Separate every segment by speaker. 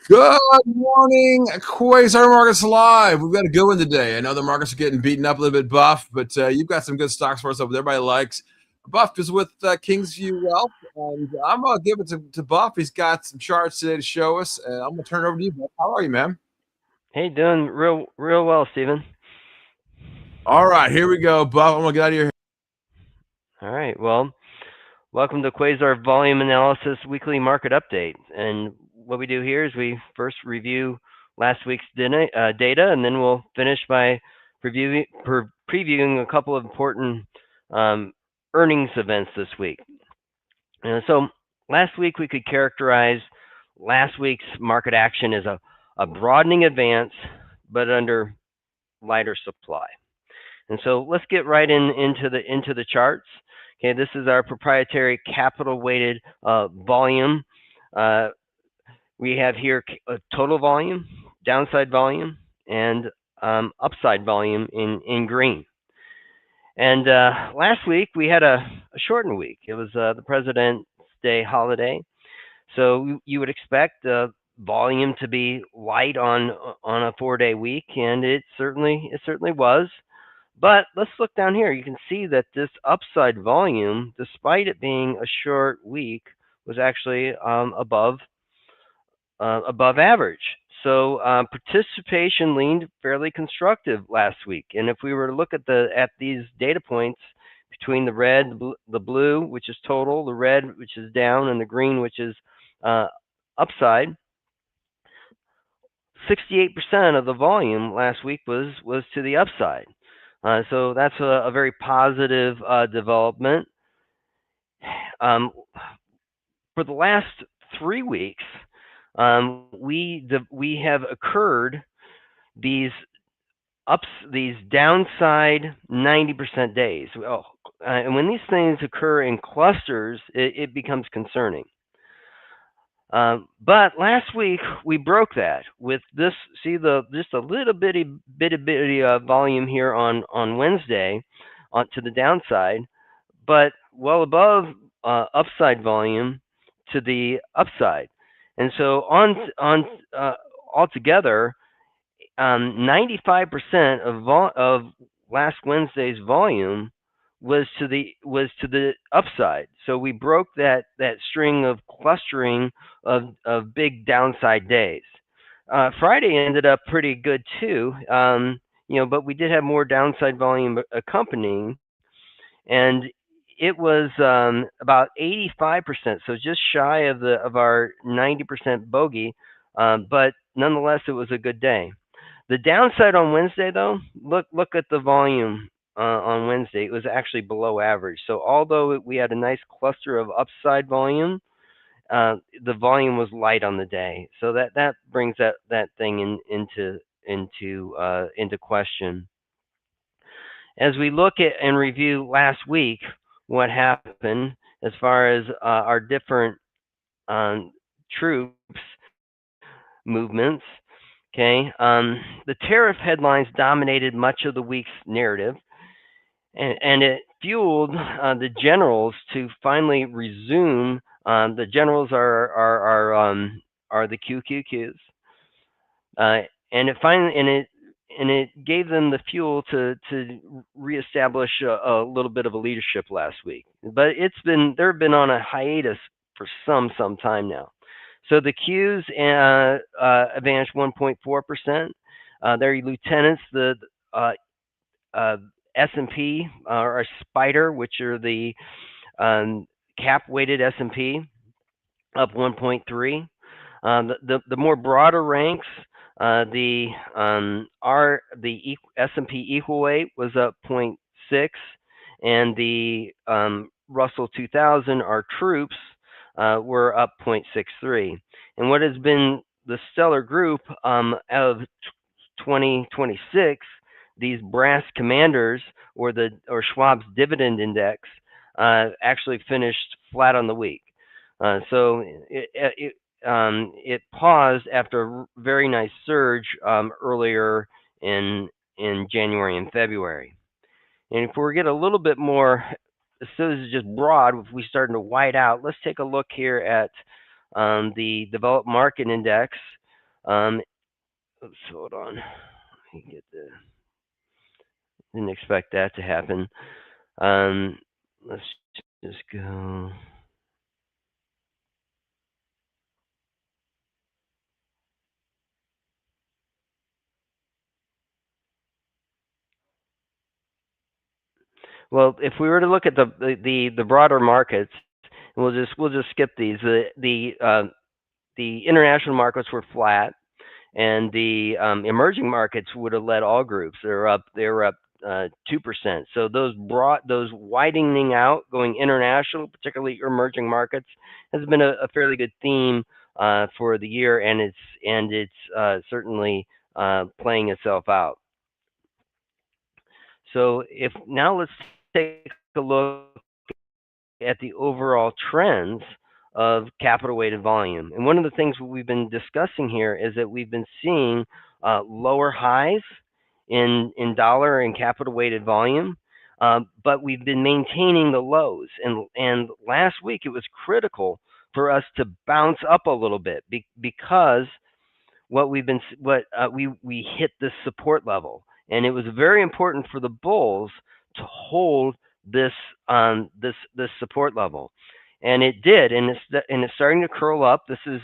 Speaker 1: Good morning, Quasar Markets Live. We've got a good one today. I know the markets are getting beaten up a little bit, Buff, but you've got some good stocks for us over there. Everybody likes. Buff is with Kingsview Wealth, and I'm going to give it to Buff. He's got some charts today to show us, and I'm going to turn it over to you, Buff. How are you, man?
Speaker 2: Hey, doing real well, Steven.
Speaker 1: All right, here we go, Buff. I'm going to get out of your hair.
Speaker 2: All right, well, welcome to Quasar Volume Analysis Weekly Market Update. And what we do here is we first review last week's data, and then we'll finish by previewing a couple of important earnings events this week. So last week we could characterize last week's market action as a broadening advance, but under lighter supply. And so let's get right into the charts. Okay, this is our proprietary capital weighted volume. We have here a total volume, downside volume, and upside volume in green. And last week we had a shortened week. It was the President's Day holiday, so you would expect volume to be light on a 4-day week, and it certainly was. But let's look down here. You can see that this upside volume, despite it being a short week, was actually above average. So participation leaned fairly constructive last week. And if we were to look at these data points between the red, the blue, which is total, the red, which is down, and the green, which is upside, 68% of the volume last week was to the upside. So that's a very positive development. For the last 3 weeks, we have occurred these downside 90% days. And when these things occur in clusters, it becomes concerning. But last week we broke that with this. See just a little bitty volume here on Wednesday, to the downside, but well above upside volume to the upside, and so on altogether, 95% of last Wednesday's volume was to the upside. So we broke that string of clustering of big downside days. Friday ended up pretty good too, but we did have more downside volume accompanying, and it was about 85%, so just shy of our 90% bogey, but nonetheless it was a good day. The downside on Wednesday, though, look at the volume on Wednesday. It was actually below average. So although we had a nice cluster of upside volume, the volume was light on the day. So that brings that thing into question. As we look at and review last week, what happened as far as our different troops movements. Okay, the tariff headlines dominated much of the week's narrative, and it fueled the generals to finally resume. The generals are the QQQs, and it gave them the fuel to reestablish a little bit of a leadership last week. But they've been on a hiatus for some time now. So the Qs advanced 1.4%. Their lieutenants, the S&P or Spider, which are the cap-weighted S&P, up 1.3. The more broader ranks, the S&P equal weight was up 0.6, and the Russell 2000, our troops, were up 0.63. And what has been the stellar group of 2026, these brass commanders, or Schwab's dividend index, actually finished flat on the week. So it paused after a very nice surge earlier in January and February. And if we get a little bit more, so this is just broad, if we starting to white out, let's take a look here at the developed market index. Oops, hold on. Let me get the. Didn't expect that to happen. Let's just go. Well, if we were to look at the broader markets, we'll just skip these. The international markets were flat, and the emerging markets would have led all groups. They were up 2%. So those widening out, going international, particularly emerging markets, has been a fairly good theme for the year, and it's certainly playing itself out. So if now let's take a look at the overall trends of capital weighted volume. And one of the things we've been discussing here is that we've been seeing lower highs in dollar and capital weighted volume, but we've been maintaining the lows. And last week it was critical for us to bounce up a little bit because we hit this support level, and it was very important for the bulls to hold this support level, and it did, and it's starting to curl up. This is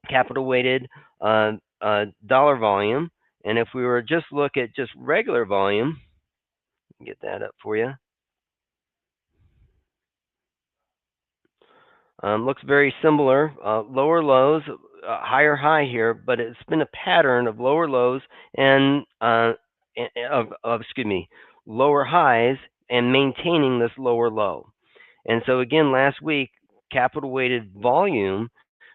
Speaker 2: capital weighted dollar volume, and if we were just look at just regular volume, get that up for you. Looks very similar. Lower lows, higher high here, but it's been a pattern of lower lows and lower highs and maintaining this lower low. And so again, last week, capital weighted volume,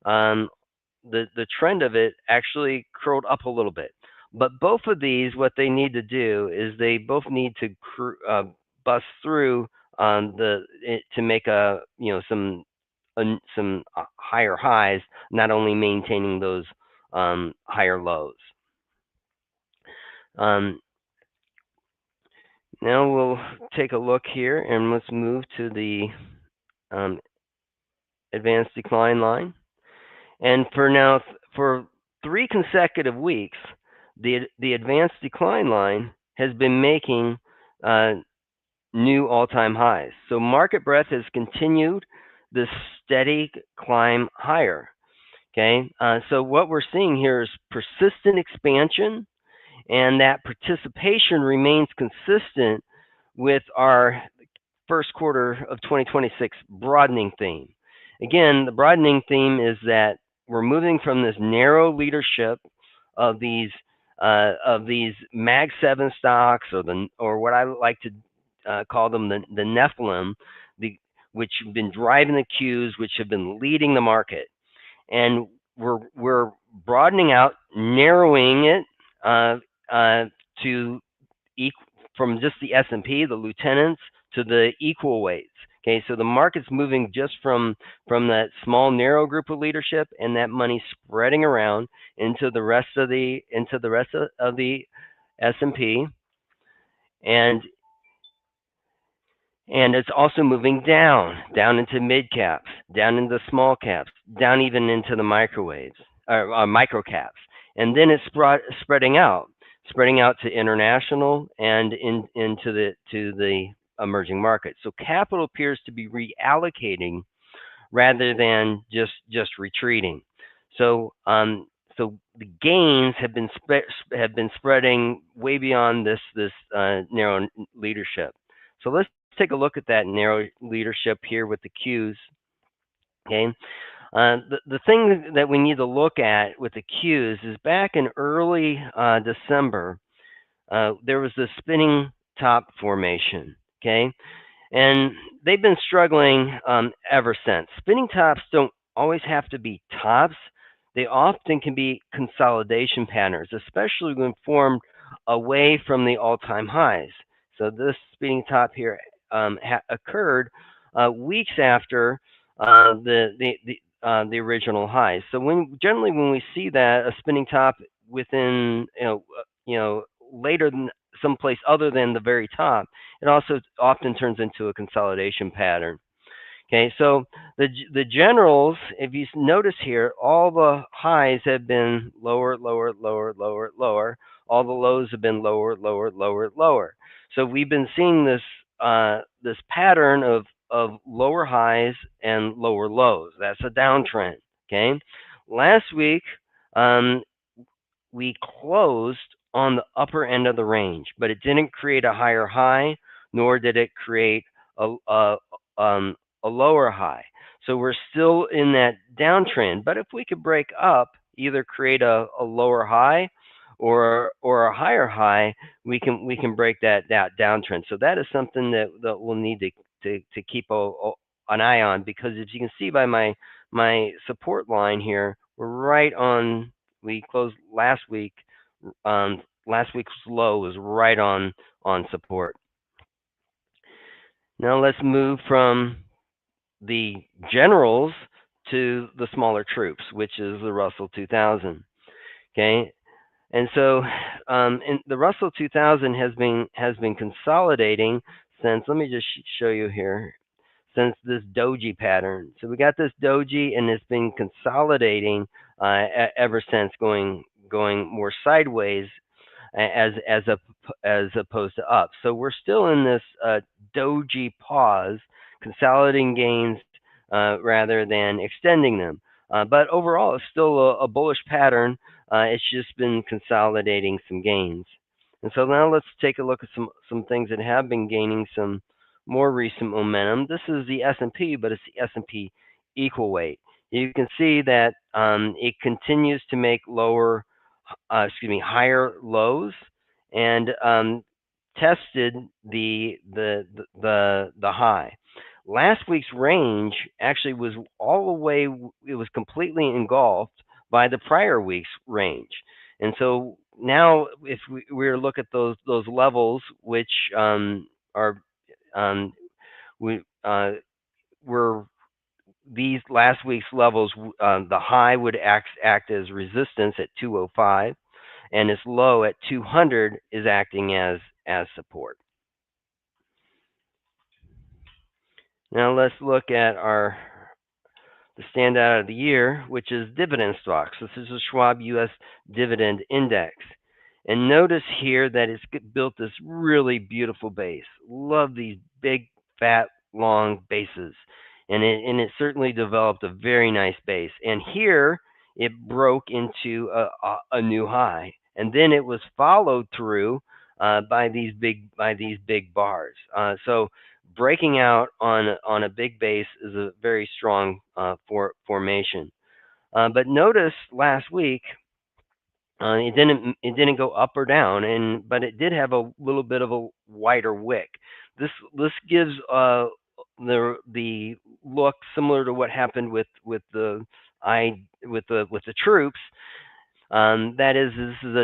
Speaker 2: the trend of it actually curled up a little bit. But both of these, what they need to do is they both need to bust through to make some higher highs, not only maintaining those higher lows. Now we'll take a look here, and let's move to the advanced decline line. And for 3 consecutive weeks, the advanced decline line has been making new all-time highs. So market breadth has continued this steady climb higher. Okay, so what we're seeing here is persistent expansion, and that participation remains consistent with our first quarter of 2026 broadening theme. Again, the broadening theme is that we're moving from this narrow leadership of these Mag 7 stocks, or what I like to call them the Nephilim, which have been driving the Qs, which have been leading the market, and we're broadening out, narrowing it to from just the S&P, the lieutenants, to the equal weights. Okay, so the market's moving just from that small narrow group of leadership, and that money spreading around into the rest of the S&P, and it's also moving down into mid caps, down into small caps, down even into the micro caps, and then it's spreading out to international and into the emerging markets. So capital appears to be reallocating rather than just retreating. So the gains have been spreading way beyond this narrow leadership. So let's take a look at that narrow leadership here with the Qs. Okay. The thing that we need to look at with the Qs is back in early December, there was this spinning top formation. Okay, and they've been struggling ever since. Spinning tops don't always have to be tops. They often can be consolidation patterns, especially when formed away from the all-time highs. So this spinning top here occurred weeks after the original highs. So generally when we see that, a spinning top within later than someplace other than the very top, it also often turns into a consolidation pattern. Okay, so the generals, if you notice here, all the highs have been lower, lower, lower, lower, lower. All the lows have been lower, lower, lower, lower. So we've been seeing this pattern of lower highs and lower lows. That's a downtrend. Okay, last week um, we closed on the upper end of the range, but it didn't create a higher high, nor did it create a, um, a lower high. So we're still in that downtrend. But if we could break up, either create a lower high or a higher high, we can break that downtrend. So that is something that we'll need to keep an eye on, because as you can see by my support line here, we're right on. We closed last week. Last week's low was right on support. Now let's move from the generals to the smaller troops, which is the Russell 2000. Okay, and so and the Russell 2000 has been consolidating since. Let me just show you here. Since this doji pattern, so we got this doji, and it's been consolidating ever since, going more sideways as opposed to up. So we're still in this doji pause, consolidating gains rather than extending them. But overall, it's still a bullish pattern. It's just been consolidating some gains. And so now let's take a look at some things that have been gaining some more recent momentum. This is the S&P, but it's the S&P equal weight. You can see that it continues to make higher lows, and tested the high. Last week's range actually was all the way. It was completely engulfed by the prior week's range, and so now if we were to look at those levels, which are we were these last week's levels, the high would act as resistance at 205, and its low at 200 is acting as support. Now let's look at the standout of the year, which is dividend stocks. This is the Schwab U.S. Dividend Index. And notice here that it's built this really beautiful base. Love these big, fat, long bases. And it certainly developed a very nice base. And here it broke into a new high. And then it was followed through by these big bars. So breaking out on a big base is a very strong formation. But notice last week it didn't go up or down, but it did have a little bit of a wider wick. This gives the look similar to what happened with the troops. That is, this is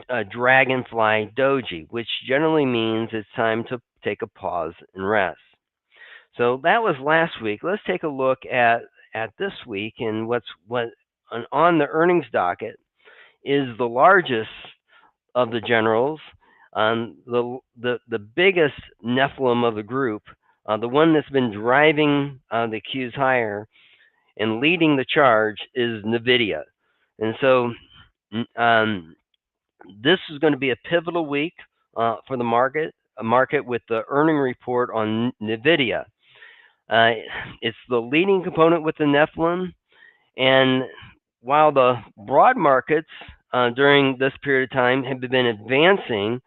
Speaker 2: a dragonfly doji, which generally means it's time to take a pause and rest. So that was last week. Let's take a look at this week, and what on the earnings docket is the largest of the generals, the biggest Nephilim of the group, the one that's been driving the Qs higher and leading the charge is NVDA. And so this is going to be a pivotal week for the market, with the earning report on NVIDIA. It's the leading component with the Nephilim, and while the broad markets during this period of time have been advancing,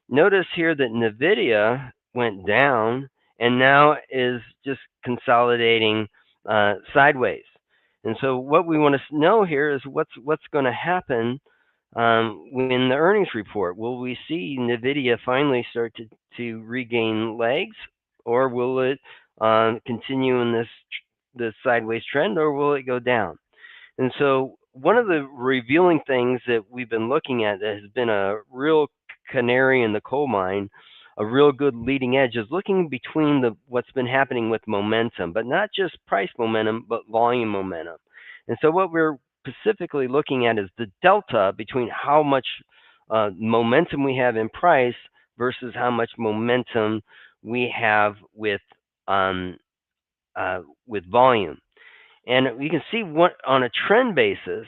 Speaker 2: notice here that NVIDIA went down and now is just consolidating sideways. And so what we want to know here is what's going to happen in the earnings report. Will we see NVIDIA finally start to regain legs, or will it continue in this sideways trend, or will it go down? And so one of the revealing things that we've been looking at that has been a real canary in the coal mine, a real good leading edge, is looking between what's been happening with momentum, but not just price momentum, but volume momentum. And so what we're specifically looking at is the delta between how much momentum we have in price versus how much momentum we have with with volume. And you can see what on a trend basis,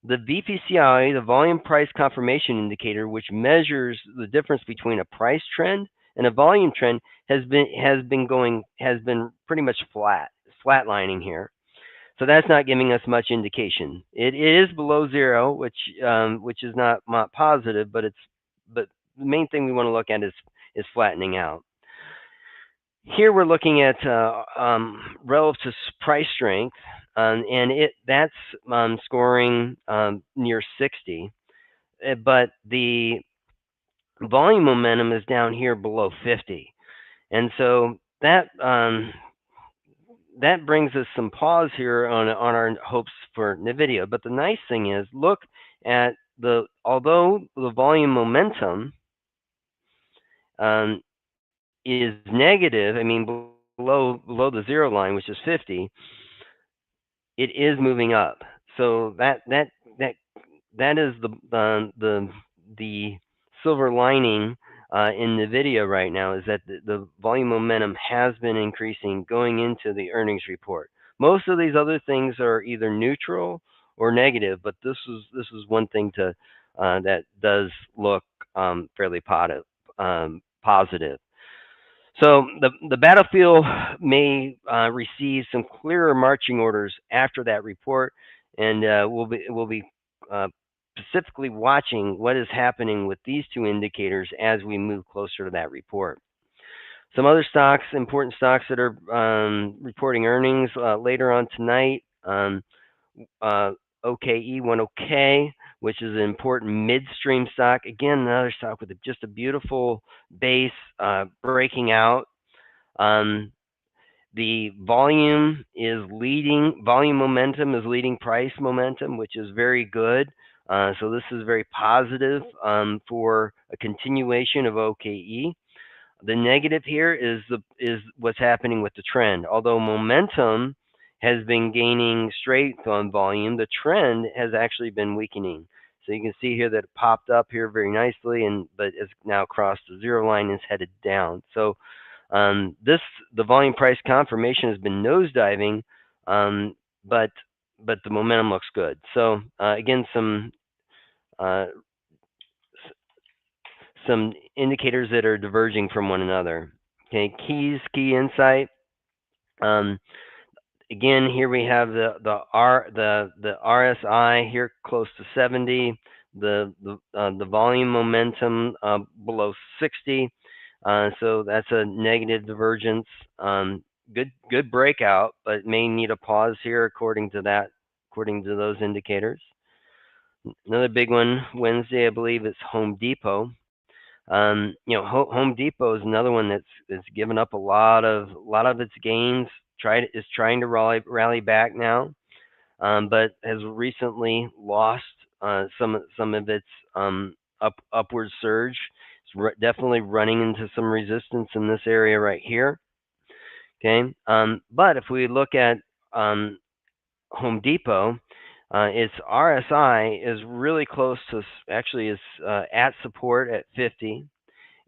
Speaker 2: the VPCI, the volume price confirmation indicator, which measures the difference between a price trend and a volume trend, has been pretty much flatlining here. So that's not giving us much indication. It is below zero, which is not positive, but the main thing we want to look at is flattening out. Here we're looking at relative price strength, and that's scoring near 60, but the volume momentum is down here below 50, and so that brings us some pause here on our hopes for NVIDIA. But the nice thing is, look at although the volume momentum is negative, I mean below the zero line, which is 50, it is moving up. So that is the silver lining in NVIDIA right now, is that the volume momentum has been increasing going into the earnings report. Most of these other things are either neutral or negative, but this is one thing that does look fairly positive. So the battlefield may receive some clearer marching orders after that report, and we'll be specifically watching what is happening with these two indicators as we move closer to that report. Some other stocks, important stocks that are reporting earnings later on tonight. OKE10K, which is an important midstream stock. Again, another stock with just a beautiful base breaking out. The volume momentum is leading price momentum, which is very good. So this is very positive for a continuation of OKE. The negative here is what's happening with the trend. Although momentum has been gaining strength on volume, the trend has actually been weakening. So you can see here that it popped up here very nicely, but it's now crossed the zero line and is headed down. So the volume price confirmation has been nosediving, but the momentum looks good. So again, some indicators that are diverging from one another. Okay, key insight. Again, here we have the RSI here close to 70, the volume momentum below 60. So that's a negative divergence. Good breakout, but may need a pause here according to those indicators. Another big one Wednesday, I believe, is Home Depot. Home Depot is another one that's given up a lot of its gains. Is trying to rally back now, but has recently lost some of its upward surge. It's definitely running into some resistance in this area right here. Okay, but if we look at Home Depot, its RSI is really close to, actually is at support at 50,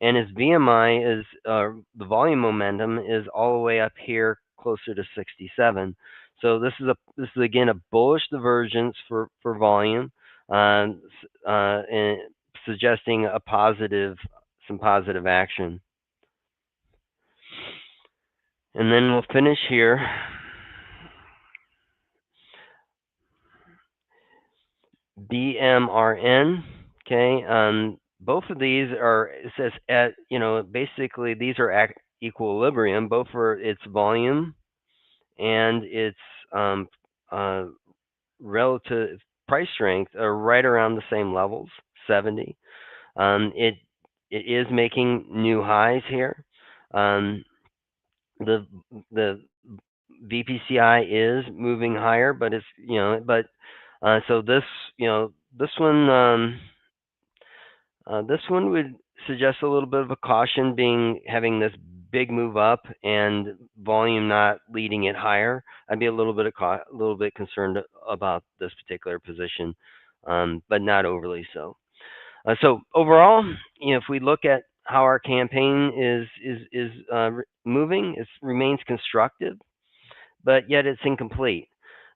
Speaker 2: and its VMI is the volume momentum is all the way up here closer to 67. So this is again a bullish divergence for volume, and suggesting some positive action. And then we'll finish here. BMRN. Okay, both of these are, it says basically these are at equilibrium, both for its volume and its relative price strength are right around the same levels, 70. It is making new highs here. The VPCI is moving higher, but it's so this this one would suggest a little bit of a caution, having this big move up and volume not leading it higher. I'd be a little bit concerned about this particular position, but not overly so. So overall, if we look at how our campaign is moving, it remains constructive. but yet it's incomplete.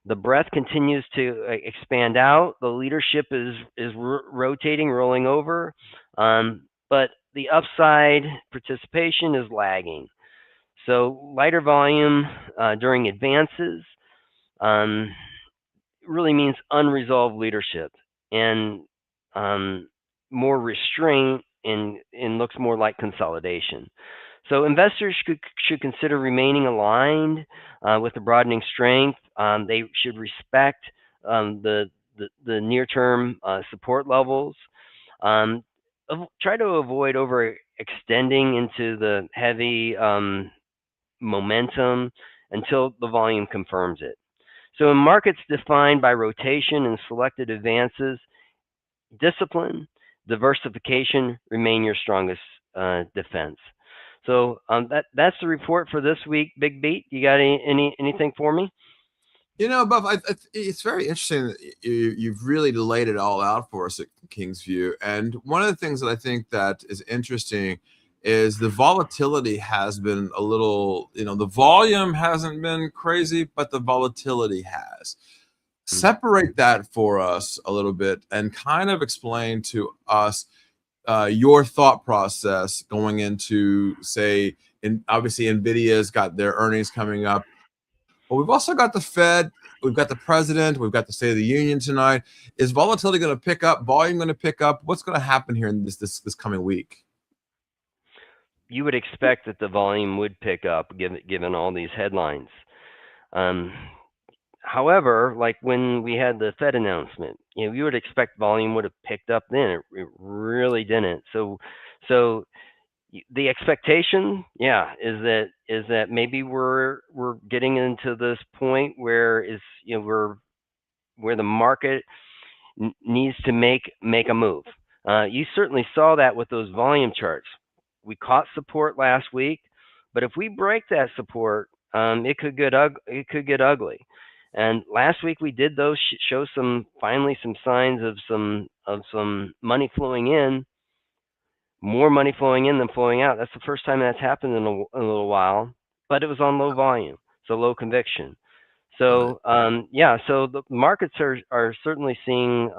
Speaker 2: The breadth continues to expand out. The leadership is rotating, rolling over, but the upside participation is lagging. So lighter volume during advances really means unresolved leadership, and more restraint and looks more like consolidation. So investors should consider remaining aligned with the broadening strength. They should respect the near-term support levels. Try to avoid overextending into the heavy momentum until the volume confirms it. So in markets defined by rotation and selected advances, discipline, diversification remain your strongest defense. So that's the report for this week. Big Beat, you got anything for me?
Speaker 1: Buff, it's very interesting that you've really laid it all out for us at Kingsview. And one of the things that I think that is interesting is the volatility has been a little, the volume hasn't been crazy, but the volatility has. Separate that for us a little bit and kind of explain to us your thought process going into, say, obviously NVIDIA's got their earnings coming up. But we've also got the Fed, we've got the president, we've got the State of the Union tonight. Is volatility going to pick up? Volume going to pick up? What's going to happen here in this coming week?
Speaker 2: You would expect that the volume would pick up given all these headlines. However, like when we had the Fed announcement, you would expect volume would have picked up then. It really didn't. So the expectation, is that maybe we're getting into this point where where the market needs to make a move. You certainly saw that with those volume charts. We caught support last week, but if we break that support, it could get ugly. And last week we did those show finally some signs of some money flowing in. More money flowing in than flowing out. That's the first time that's happened in a little while, but it was on low volume, so low conviction. So so the markets are certainly seeing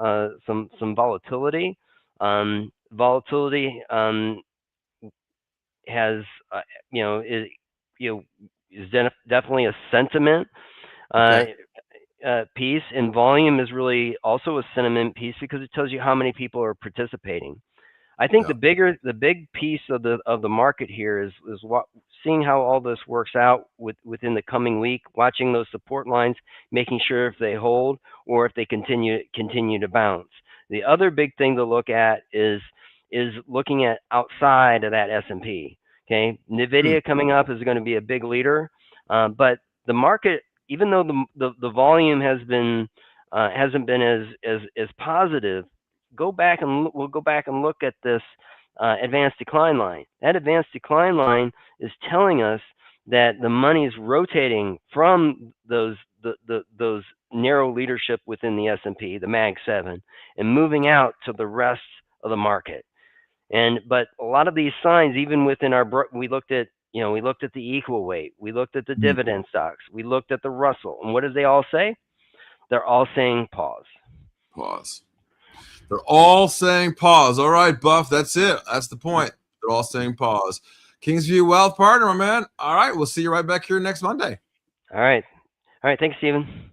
Speaker 2: some volatility. Volatility has is definitely a sentiment piece, and volume is really also a sentiment piece because it tells you how many people are participating. I think the big piece of the market here is seeing how all this works out within the coming week, watching those support lines, making sure if they hold or if they continue to bounce. The other big thing to look at is looking at outside of that S&P. Okay, NVIDIA coming up is going to be a big leader, but the market, even though the volume hasn't been as positive, we'll go back and look at this advanced decline line. That advanced decline line is telling us that the money is rotating from those narrow leadership within the S&P, the Mag 7, and moving out to the rest of the market. But a lot of these signs, even within we looked at the equal weight, we looked at the dividend stocks, we looked at the Russell, and what did they all say? They're all saying pause.
Speaker 1: Pause. They're all saying pause. All right, Buff, that's it. That's the point. They're all saying pause. Kingsview Wealth Partner, my man. All right, we'll see you right back here next Monday.
Speaker 2: All right. Thanks, Stephen.